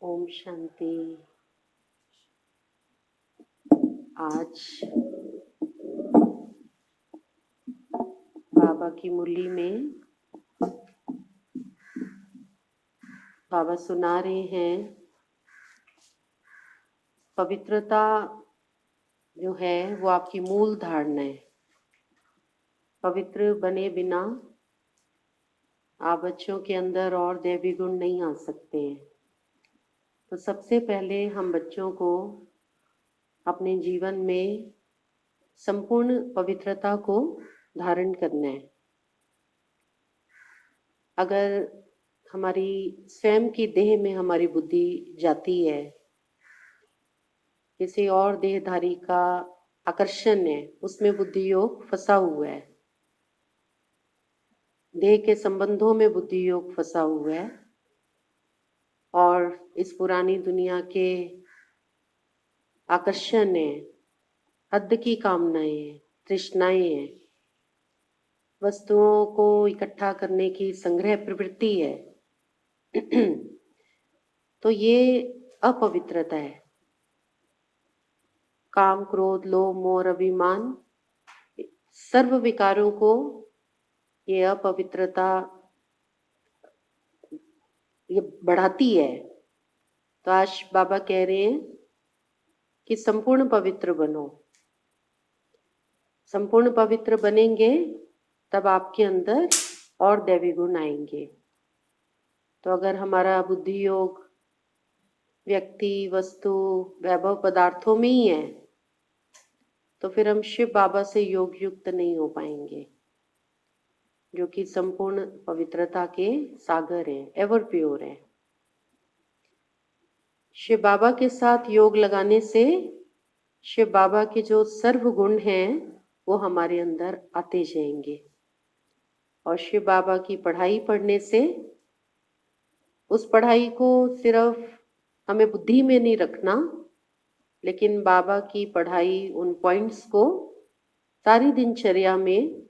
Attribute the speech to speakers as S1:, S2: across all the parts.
S1: ओम शांति। आज बाबा की मुरली में बाबा सुना रहे हैं, पवित्रता जो है वो आपकी मूल धारणा है। पवित्र बने बिना आप बच्चों के अंदर और दैवी गुण नहीं आ सकते हैं। तो सबसे पहले हम बच्चों को अपने जीवन में संपूर्ण पवित्रता को धारण करना है। अगर हमारी स्वयं की देह में हमारी बुद्धि जाती है, किसी और देहधारी का आकर्षण है, उसमें बुद्धि योग फंसा हुआ है। देह के संबंधों में बुद्धि योग फंसा हुआ है और इस पुरानी दुनिया के आकर्षण है, हद की कामनाएं हैं, तृष्णाएं हैं, वस्तुओं को इकट्ठा करने की संग्रह प्रवृत्ति है। तो ये अपवित्रता है। काम, क्रोध, लोभ, मोह, अभिमान, सर्व विकारों को ये अपवित्रता ये बढ़ाती है। तो आज बाबा कह रहे हैं कि संपूर्ण पवित्र बनो। संपूर्ण पवित्र बनेंगे तब आपके अंदर और दैवी गुण आएंगे। तो अगर हमारा बुद्धि योग व्यक्ति, वस्तु, वैभव, पदार्थों में ही है तो फिर हम शिव बाबा से योग युक्त नहीं हो पाएंगे, जो कि संपूर्ण पवित्रता के सागर हैं, एवर प्योर है। शिव बाबा के साथ योग लगाने से शिव बाबा के जो सर्व गुण हैं वो हमारे अंदर आते जाएंगे। और शिव बाबा की पढ़ाई पढ़ने से उस पढ़ाई को सिर्फ हमें बुद्धि में नहीं रखना, लेकिन बाबा की पढ़ाई, उन पॉइंट्स को सारी दिनचर्या में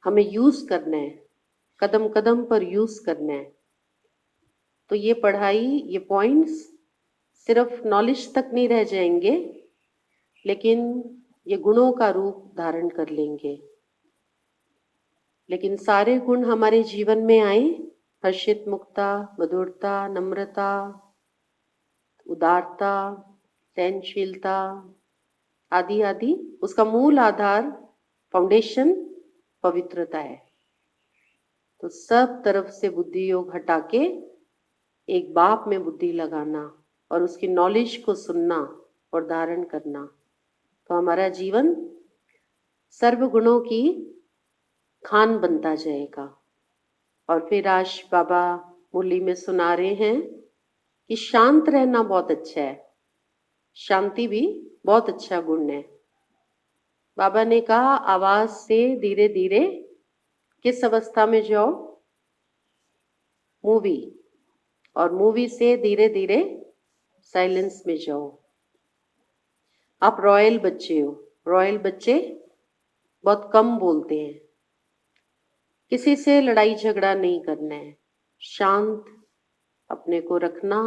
S1: हमें यूज करना है, कदम कदम पर यूज करना है। तो ये पढ़ाई, ये पॉइंट्स सिर्फ नॉलेज तक नहीं रह जाएंगे, लेकिन ये गुणों का रूप धारण कर लेंगे। लेकिन सारे गुण हमारे जीवन में आए, हर्षित मुक्ता, मधुरता, नम्रता, उदारता, सहनशीलता आदि आदि, उसका मूल आधार, फाउंडेशन पवित्रता है। तो सब तरफ से बुद्धि योग हटा के एक बाप में बुद्धि लगाना और उसकी नॉलेज को सुनना और धारण करना, तो हमारा जीवन सर्व गुणों की खान बनता जाएगा। और फिर आज बाबा मुरली में सुना रहे हैं कि शांत रहना बहुत अच्छा है, शांति भी बहुत अच्छा गुण है। बाबा ने कहा आवाज से धीरे धीरे किस अवस्था में जाओ? मूवी। और मूवी से धीरे धीरे साइलेंस में जाओ। आप रॉयल बच्चे हो। रॉयल बच्चे बहुत कम बोलते हैं, किसी से लड़ाई झगड़ा नहीं करना है, शांत अपने को रखना,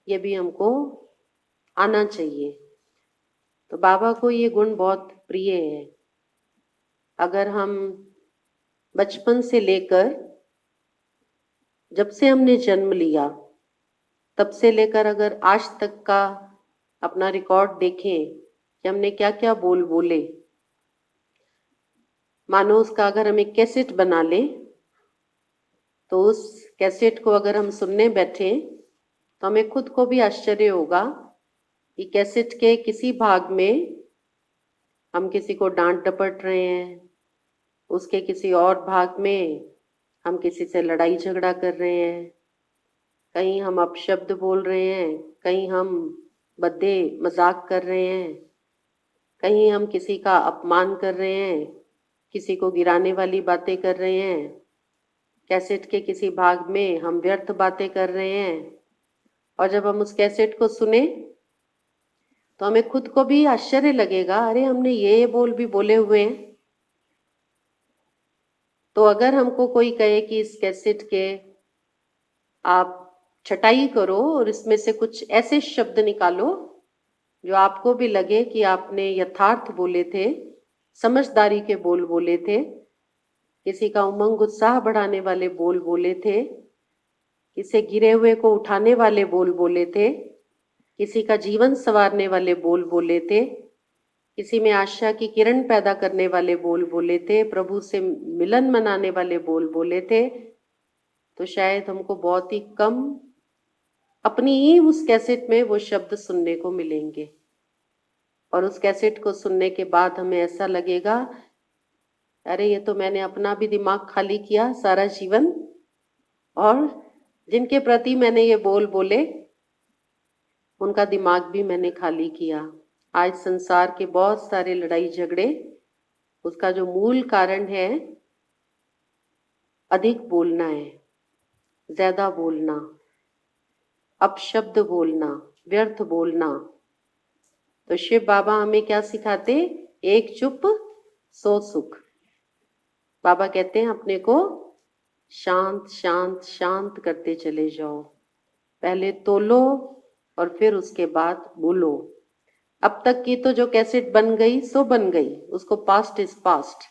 S1: ये भी हमको आना चाहिए। तो बाबा को ये गुण बहुत प्रिय है। अगर हम बचपन से लेकर, जब से हमने जन्म लिया तब से लेकर अगर आज तक का अपना रिकॉर्ड देखें कि हमने क्या क्या बोले, मानो उसका अगर हम एक कैसेट बना लें तो उस कैसेट को अगर हम सुनने बैठे तो हमें खुद को भी आश्चर्य होगा कि कैसेट के किसी भाग में हम किसी को डांट डपट रहे हैं, उसके किसी और भाग में हम किसी से लड़ाई झगड़ा कर रहे हैं, कहीं हम अपशब्द बोल रहे हैं, कहीं हम बद्दे मजाक कर रहे हैं, कहीं हम किसी का अपमान कर रहे हैं, किसी को गिराने वाली बातें कर रहे हैं, कैसेट के किसी भाग में हम व्यर्थ बातें कर रहे हैं। और जब हम उस कैसेट को सुने तो हमें खुद को भी आश्चर्य लगेगा, अरे हमने ये बोल भी बोले हुए हैं। तो अगर हमको कोई कहे कि इस कैसेट के आप छटाई करो और इसमें से कुछ ऐसे शब्द निकालो जो आपको भी लगे कि आपने यथार्थ बोले थे, समझदारी के बोल बोले थे, किसी का उमंग उत्साह बढ़ाने वाले बोल बोले थे, किसी गिरे हुए को उठाने वाले बोल बोले थे, किसी का जीवन संवारने वाले बोल बोले थे, किसी में आशा की किरण पैदा करने वाले बोल बोले थे, प्रभु से मिलन मनाने वाले बोल बोले थे। तो शायद हमको बहुत ही कम अपनी ही उस कैसेट में वो शब्द सुनने को मिलेंगे, और उस कैसेट को सुनने के बाद हमें ऐसा लगेगा, अरे ये तो मैंने अपना भी दिमाग खाली किया सारा जीवन, और जिनके प्रति मैंने ये बोल बोले उनका दिमाग भी मैंने खाली किया। आज संसार के बहुत सारे लड़ाई झगड़े, उसका जो मूल कारण है अधिक बोलना है, ज्यादा बोलना, अपशब्द बोलना, व्यर्थ बोलना। तो शिव बाबा हमें क्या सिखाते? एक चुप सो सुख। बाबा कहते हैं अपने को शांत शांत शांत करते चले जाओ, पहले तोलो और फिर उसके बाद बोलो। अब तक की तो जो कैसेट बन गई सो बन गई, उसको पास्ट इज पास्ट।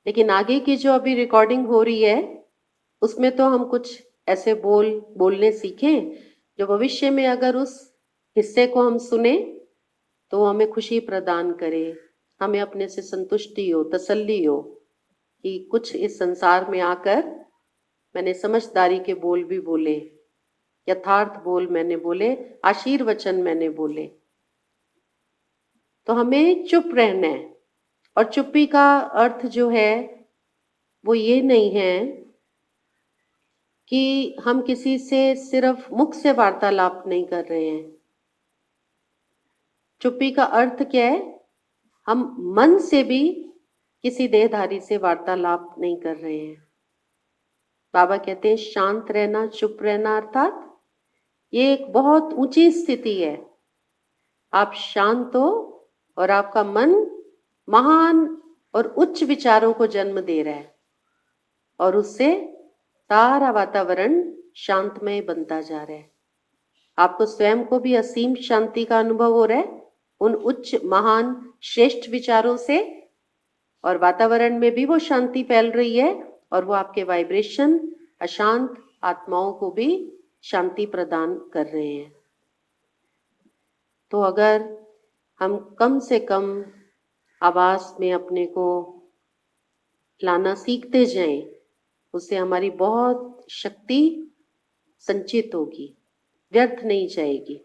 S1: लेकिन आगे की जो अभी रिकॉर्डिंग हो रही है उसमें तो हम कुछ ऐसे बोलने सीखें जो भविष्य में अगर उस हिस्से को हम सुने तो हमें खुशी प्रदान करे, हमें अपने से संतुष्टि हो, तसल्ली हो कि कुछ इस संसार में आकर मैंने समझदारी के बोल भी बोले, यथार्थ बोल मैंने बोले, आशीर्वचन मैंने बोले। तो हमें चुप रहना है, और चुप्पी का अर्थ जो है वो ये नहीं है कि हम किसी से सिर्फ मुख से वार्तालाप नहीं कर रहे हैं। चुप्पी का अर्थ क्या है? हम मन से भी किसी देहधारी से वार्तालाप नहीं कर रहे हैं। बाबा कहते हैं शांत रहना, चुप रहना, अर्थात ये एक बहुत ऊंची स्थिति है। आप शांत हो और आपका मन महान और उच्च विचारों को जन्म दे रहा है, और उससे सारा वातावरण शांतमय बनता जा रहा है। आपको स्वयं को भी असीम शांति का अनुभव हो रहा है उन उच्च महान श्रेष्ठ विचारों से, और वातावरण में भी वो शांति फैल रही है, और वो आपके वाइब्रेशन अशांत आत्माओं को भी शांति प्रदान कर रहे हैं। तो अगर हम कम से कम आवाज में अपने को लाना सीखते जाएं, उससे हमारी बहुत शक्ति संचित होगी, व्यर्थ नहीं जाएगी।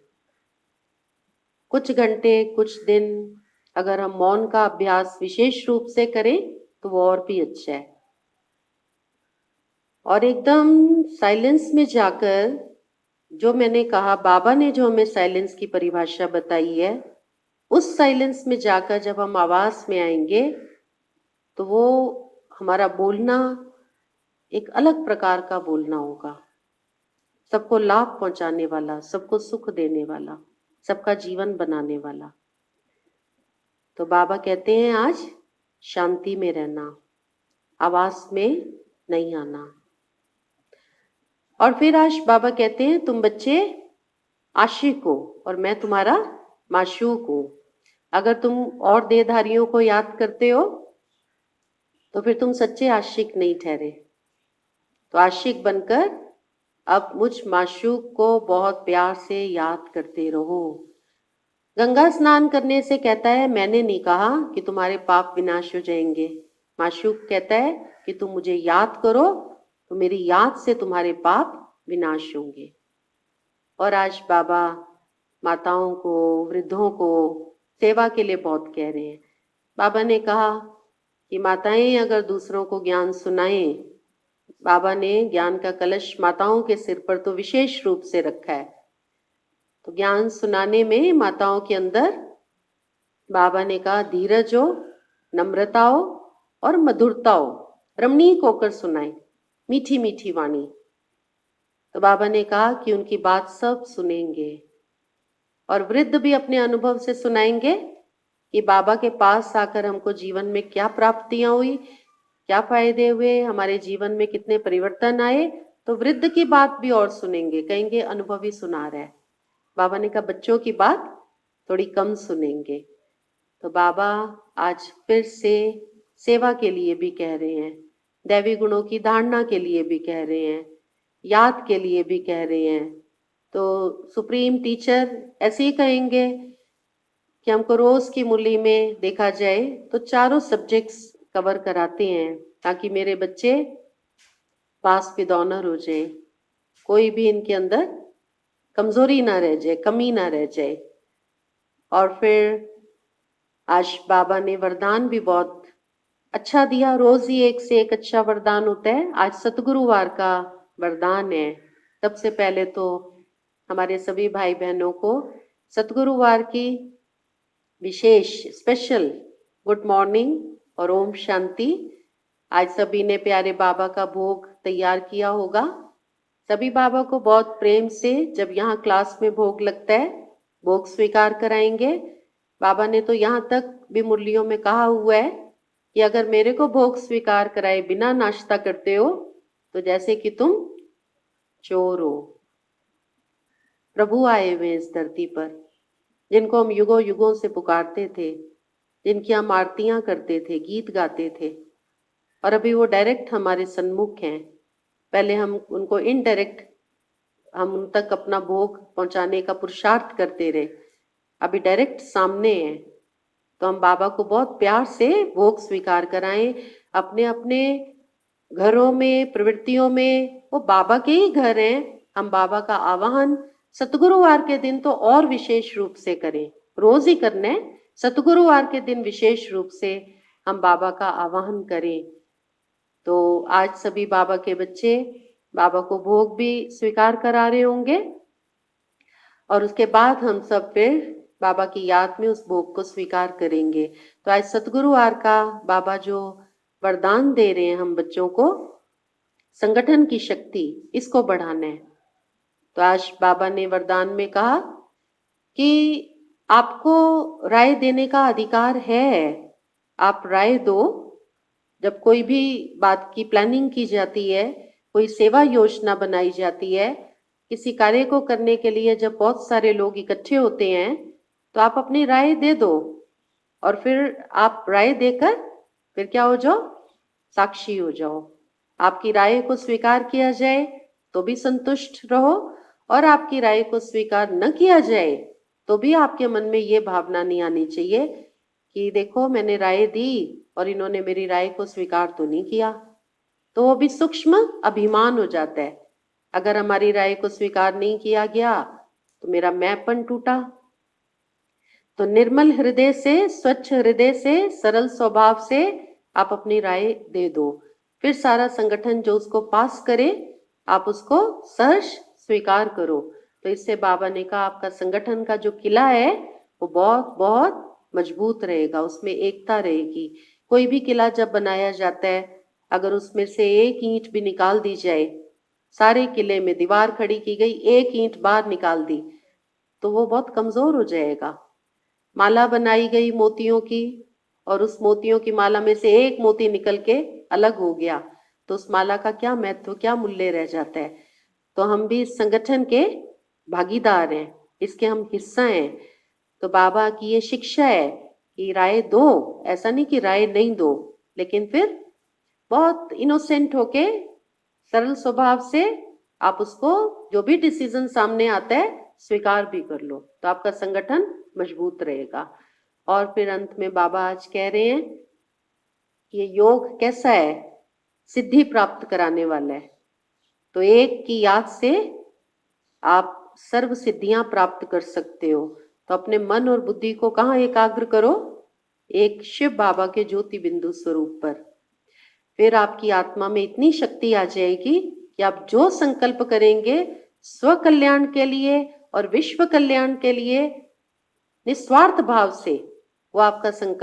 S1: कुछ घंटे, कुछ दिन अगर हम मौन का अभ्यास विशेष रूप से करें तो वो और भी अच्छा है। और एकदम साइलेंस में जाकर, जो मैंने कहा, बाबा ने जो हमें साइलेंस की परिभाषा बताई है, उस साइलेंस में जाकर जब हम आवाज में आएंगे तो वो हमारा बोलना एक अलग प्रकार का बोलना होगा, सबको लाभ पहुंचाने वाला, सबको सुख देने वाला, सबका जीवन बनाने वाला। तो बाबा कहते हैं आज शांति में रहना, आवाज में नहीं आना। और फिर आज बाबा कहते हैं तुम बच्चे आशिक हो और मैं तुम्हारा माशूक हूं। अगर तुम और देहधारियों को याद करते हो तो फिर तुम सच्चे आशिक नहीं ठहरे। तो आशिक बनकर अब मुझ माशूक को बहुत प्यार से याद करते रहो। गंगा स्नान करने से कहता है मैंने नहीं कहा कि तुम्हारे पाप विनाश हो जाएंगे। माशूक कहता है कि तुम मुझे याद करो तो मेरी याद से तुम्हारे पाप विनाश होंगे। और आज बाबा माताओं को, वृद्धों को सेवा के लिए बहुत कह रहे हैं। बाबा ने कहा कि माताएं अगर दूसरों को ज्ञान सुनाएं, बाबा ने ज्ञान का कलश माताओं के सिर पर तो विशेष रूप से रखा है। तो ज्ञान सुनाने में माताओं के अंदर बाबा ने कहा धीरज हो, नम्रता हो और मधुरता हो, रमणीक होकर सुनाएं, मीठी मीठी वाणी। तो बाबा ने कहा कि उनकी बात सब सुनेंगे, और वृद्ध भी अपने अनुभव से सुनाएंगे कि बाबा के पास आकर हमको जीवन में क्या प्राप्तियां हुई, क्या फायदे हुए, हमारे जीवन में कितने परिवर्तन आए। तो वृद्ध की बात भी और सुनेंगे, कहेंगे अनुभवी सुना रहा है। बाबा ने कहा बच्चों की बात थोड़ी कम सुनेंगे। तो बाबा आज फिर से सेवा के लिए भी कह रहे हैं, दैवी गुणों की धारणा के लिए भी कह रहे हैं, याद के लिए भी कह रहे हैं। तो सुप्रीम टीचर ऐसे ही कहेंगे कि हमको रोज की मुरली में देखा जाए तो चारों सब्जेक्ट्स कवर कराते हैं, ताकि मेरे बच्चे पास विद ऑनर हो जाए, कोई भी इनके अंदर कमजोरी ना रह जाए, कमी ना रह जाए। और फिर आज बाबा ने वरदान भी बहुत अच्छा दिया, रोज ही एक से एक अच्छा वरदान होता है। आज सतगुरुवार का वरदान है। सबसे पहले तो हमारे सभी भाई बहनों को सतगुरुवार की विशेष स्पेशल गुड मॉर्निंग और ओम शांति। आज सभी ने प्यारे बाबा का भोग तैयार किया होगा। सभी बाबा को बहुत प्रेम से जब यहाँ क्लास में भोग लगता है भोग स्वीकार कराएंगे। बाबा ने तो यहाँ तक भी मुरलियों में कहा हुआ है कि अगर मेरे को भोग स्वीकार कराए बिना नाश्ता करते हो तो जैसे कि तुम चोर हो। प्रभु आए हुए इस धरती पर, जिनको हम युगों युगों से पुकारते थे, जिनकी हम आरतियां करते थे, गीत गाते थे, और अभी वो डायरेक्ट हमारे सन्मुख हैं। पहले हम उनको इनडायरेक्ट हम उन तक अपना भोग पहुंचाने का पुरुषार्थ करते रहे, अभी डायरेक्ट सामने है। तो हम बाबा को बहुत प्यार से भोग स्वीकार कराएं। अपने अपने घरों में, प्रवृत्तियों में, वो बाबा के ही घर हैं। हम बाबा का आवाहन सतगुरुवार के दिन तो और विशेष रूप से करें, रोज ही करना है, सतगुरुवार के दिन विशेष रूप से हम बाबा का आवाहन करें। तो आज सभी बाबा के बच्चे बाबा को भोग भी स्वीकार करा रहे होंगे, और उसके बाद हम सब फिर बाबा की याद में उस भोग को स्वीकार करेंगे। तो आज सतगुरुवार का बाबा जो वरदान दे रहे हैं हम बच्चों को, संगठन की शक्ति, इसको बढ़ाना है। तो आज बाबा ने वरदान में कहा कि आपको राय देने का अधिकार है, आप राय दो। जब कोई भी बात की प्लानिंग की जाती है, कोई सेवा योजना बनाई जाती है, किसी कार्य को करने के लिए जब बहुत सारे लोग इकट्ठे होते हैं तो आप अपनी राय दे दो, और फिर आप राय देकर फिर क्या हो जाओ, साक्षी हो जाओ। आपकी राय को स्वीकार किया जाए तो भी संतुष्ट रहो, और आपकी राय को स्वीकार न किया जाए तो भी आपके मन में ये भावना नहीं आनी चाहिए कि देखो मैंने राय दी और इन्होंने मेरी राय को स्वीकार तो नहीं किया। तो वो भी सूक्ष्म अभिमान हो जाता है। अगर हमारी राय को स्वीकार नहीं किया गया तो मेरा मैंपन टूटा। तो निर्मल हृदय से, स्वच्छ हृदय से, सरल स्वभाव से आप अपनी राय दे दो। फिर सारा संगठन जो उसको पास करे आप उसको सहर्ष स्वीकार करो। तो इससे बाबा ने कहा आपका संगठन का जो किला है वो बहुत बहुत मजबूत रहेगा, उसमें एकता रहेगी। कोई भी किला जब बनाया जाता है, अगर उसमें से एक ईंट भी निकाल दी जाए, सारे किले में दीवार खड़ी की गई, एक ईंट बाहर निकाल दी तो वो बहुत कमजोर हो जाएगा। माला बनाई गई मोतियों की, और उस मोतियों की माला में से एक मोती निकल के अलग हो गया तो उस माला का क्या महत्व, क्या मूल्य रह जाता है। तो हम भी इस संगठन के भागीदार हैं, इसके हम हिस्सा हैं। तो बाबा की ये शिक्षा है कि राय दो, ऐसा नहीं कि राय नहीं दो, लेकिन फिर बहुत इनोसेंट होके, सरल स्वभाव से आप उसको जो भी डिसीजन सामने आता है स्वीकार भी कर लो, तो आपका संगठन मजबूत रहेगा। और फिर अंत में बाबा आज कह रहे हैं कि ये योग कैसा है, सिद्धि प्राप्त कराने वाला है। तो एक की याद से आप सर्व सिद्धियां प्राप्त कर सकते हो। तो अपने मन और बुद्धि को कहाँ एकाग्र करो, एक शिव बाबा के ज्योति बिंदु स्वरूप पर। फिर आपकी आत्मा में इतनी शक्ति आ जाएगी कि आप जो संकल्प करेंगे स्व कल्याण के लिए और विश्व कल्याण के लिए निस्वार्थ भाव से, वो आपका संकल्प